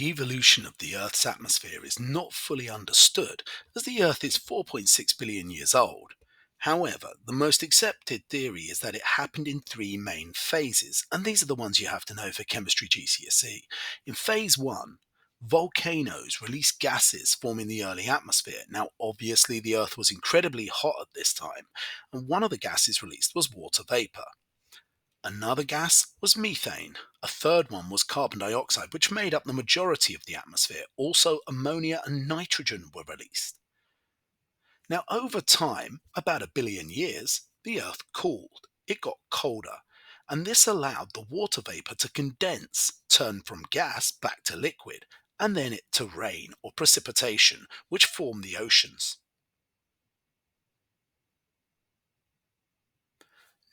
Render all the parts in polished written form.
The evolution of the Earth's atmosphere is not fully understood as the Earth is 4.6 billion years old. However, the most accepted theory is that it happened in three main phases, and these are the ones you have to know for Chemistry GCSE. In phase 1, volcanoes released gases forming the early atmosphere. Now, obviously, the Earth was incredibly hot at this time, and one of the gases released was water vapor. Another gas was methane. A third one was carbon dioxide, which made up the majority of the atmosphere. Also, ammonia and nitrogen were released. Now, over time, about a billion years, the Earth cooled. It got colder, and this allowed the water vapor to condense, turn from gas back to liquid, and then it to rain or precipitation, which formed the oceans.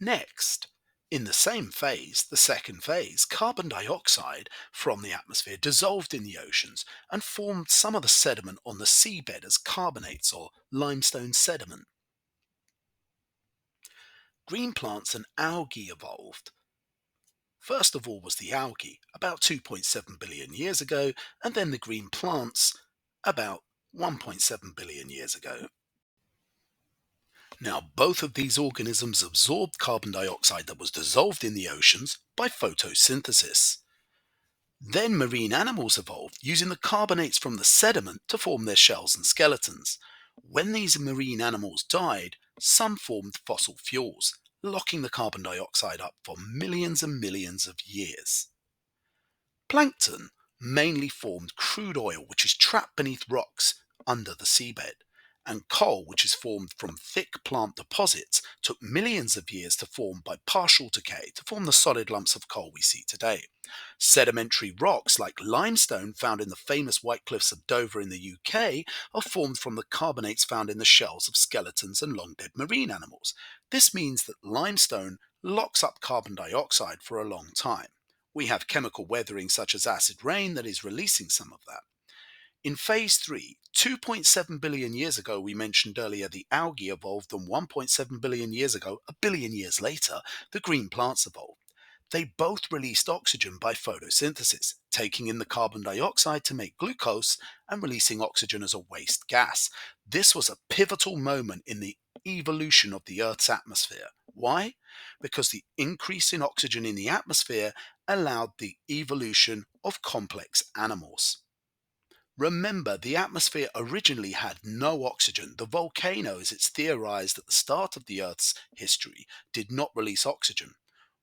Next, in the same phase, the second phase, carbon dioxide from the atmosphere dissolved in the oceans and formed some of the sediment on the seabed as carbonates or limestone sediment. Green plants and algae evolved. First of all was the algae, about 2.7 billion years ago, and then the green plants, about 1.7 billion years ago. Now, both of these organisms absorbed carbon dioxide that was dissolved in the oceans by photosynthesis. Then marine animals evolved using the carbonates from the sediment to form their shells and skeletons. When these marine animals died, some formed fossil fuels, locking the carbon dioxide up for millions and millions of years. Plankton mainly formed crude oil, which is trapped beneath rocks under the seabed, and coal, which is formed from thick plant deposits, took millions of years to form by partial decay to form the solid lumps of coal we see today. Sedimentary rocks like limestone found in the famous White Cliffs of Dover in the UK are formed from the carbonates found in the shells of skeletons and long dead marine animals. This means that limestone locks up carbon dioxide for a long time. We have chemical weathering such as acid rain that is releasing some of that. In phase 3, 2.7 billion years ago, we mentioned earlier the algae evolved, and 1.7 billion years ago, a billion years later, the green plants evolved. They both released oxygen by photosynthesis, taking in the carbon dioxide to make glucose and releasing oxygen as a waste gas. This was a pivotal moment in the evolution of the Earth's atmosphere. Why? Because the increase in oxygen in the atmosphere allowed the evolution of complex animals. Remember, the atmosphere originally had no oxygen. The volcanoes, it's theorized at the start of the Earth's history, did not release oxygen.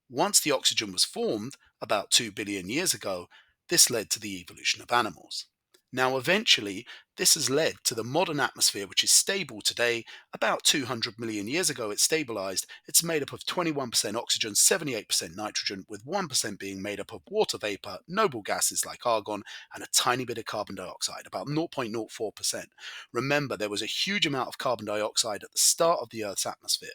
Once the oxygen was formed, about 2 billion years ago, this led to the evolution of animals. Now, eventually, this has led to the modern atmosphere, which is stable today. About 200 million years ago, it stabilized. It's made up of 21% oxygen, 78% nitrogen, with 1% being made up of water vapor, noble gases like argon, and a tiny bit of carbon dioxide, about 0.04%. Remember, there was a huge amount of carbon dioxide at the start of the Earth's atmosphere,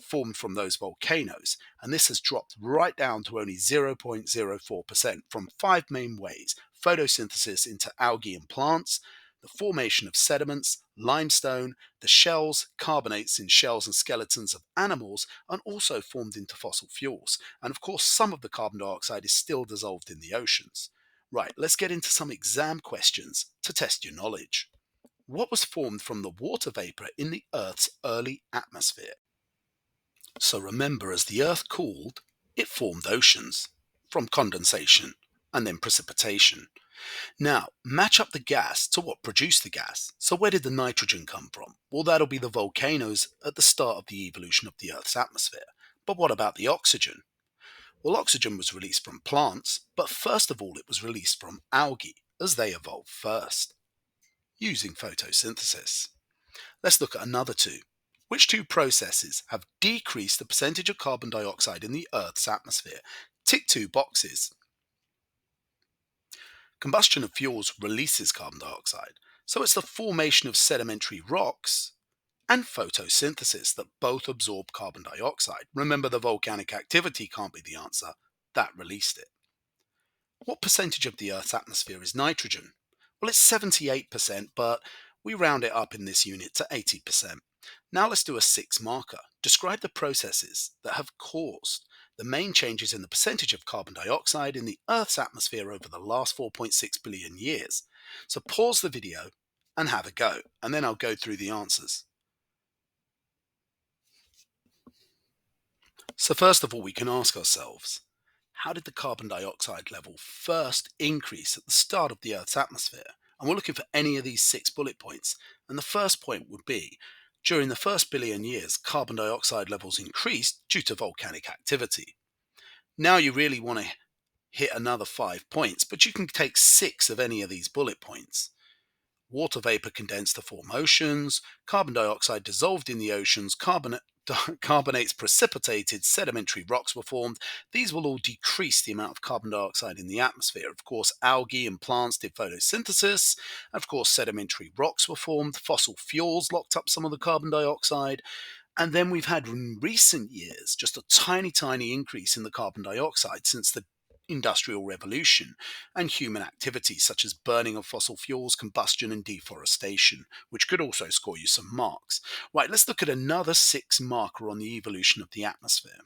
formed from those volcanoes, and this has dropped right down to only 0.04% from five main ways: photosynthesis into algae and plants, the formation of sediments, limestone, the shells, carbonates in shells and skeletons of animals, and also formed into fossil fuels. And of course, some of the carbon dioxide is still dissolved in the oceans. Right, let's get into some exam questions to test your knowledge. What was formed from the water vapor in the Earth's early atmosphere? So remember, as the Earth cooled, it formed oceans from condensation and then precipitation. Now, match up the gas to what produced the gas. So where did the nitrogen come from? Well, that'll be the volcanoes at the start of the evolution of the Earth's atmosphere. But what about the oxygen? Well, oxygen was released from plants, but first of all it was released from algae, as they evolved first, using photosynthesis. Let's look at another two. Which two processes have decreased the percentage of carbon dioxide in the Earth's atmosphere? Tick two boxes. Combustion of fuels releases carbon dioxide, so it's the formation of sedimentary rocks and photosynthesis that both absorb carbon dioxide. Remember, the volcanic activity can't be the answer, that released it. What percentage of the Earth's atmosphere is nitrogen? Well, it's 78%, but we round it up in this unit to 80%. Now let's do a 6 marker. Describe the processes that have caused the main changes in the percentage of carbon dioxide in the Earth's atmosphere over the last 4.6 billion years. So pause the video and have a go, and then I'll go through the answers. So first of all, we can ask ourselves, how did the carbon dioxide level first increase at the start of the Earth's atmosphere? And we're looking for any of these 6 bullet points. And the first point would be, during the first billion years, carbon dioxide levels increased due to volcanic activity. Now you really want to hit another 5 points, but you can take 6 of any of these bullet points. Water vapor condensed to form oceans, carbon dioxide dissolved in the oceans, carbonates precipitated, sedimentary rocks were formed. These will all decrease the amount of carbon dioxide in the atmosphere. Of course, algae and plants did photosynthesis. Of course, sedimentary rocks were formed. Fossil fuels locked up some of the carbon dioxide. And then we've had in recent years just a tiny, tiny increase in the carbon dioxide since the Industrial Revolution and human activities such as burning of fossil fuels, combustion, and deforestation, which could also score you some marks. Right, let's look at another 6 marker on the evolution of the atmosphere.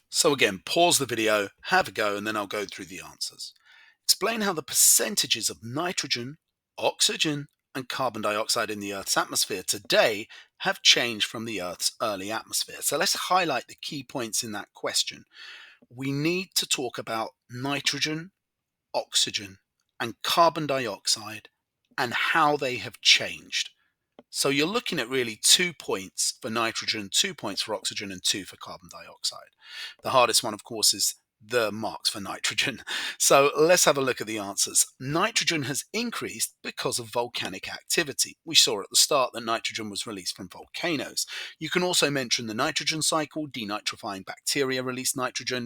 So again, pause the video, have a go, and then I'll go through the answers. Explain how the percentages of nitrogen, oxygen, and carbon dioxide in the Earth's atmosphere today have changed from the Earth's early atmosphere. So let's highlight the key points in that question. We need to talk about nitrogen, oxygen, and carbon dioxide and how they have changed. So you're looking at really 2 points for nitrogen, 2 points for oxygen, and 2 for carbon dioxide. The hardest one, of course, is the marks for nitrogen. So let's have a look at the answers. Nitrogen has increased because of volcanic activity. We saw at the start that nitrogen was released from volcanoes. You can also mention the nitrogen cycle. Denitrifying bacteria release nitrogen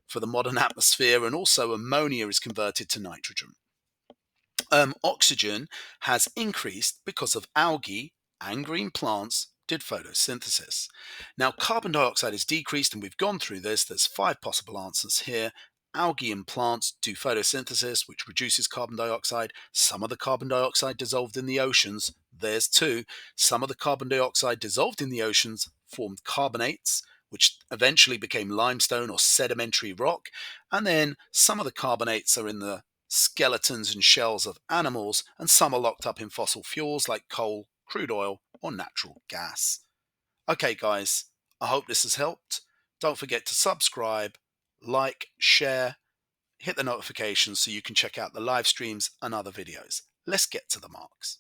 for the modern atmosphere, and also ammonia is converted to nitrogen. Oxygen has increased because of algae and green plants did photosynthesis. Now, carbon dioxide is decreased, and we've gone through this. There's 5 possible answers here. Algae and plants do photosynthesis, which reduces carbon dioxide. Some of the carbon dioxide dissolved in the oceans. There's 2. Some of the carbon dioxide dissolved in the oceans formed carbonates, which eventually became limestone or sedimentary rock. And then some of the carbonates are in the skeletons and shells of animals, and some are locked up in fossil fuels like coal, crude oil, or natural gas. Okay, guys, I hope this has helped. Don't forget to subscribe, like, share, hit the notifications so you can check out the live streams and other videos. Let's get to the marks.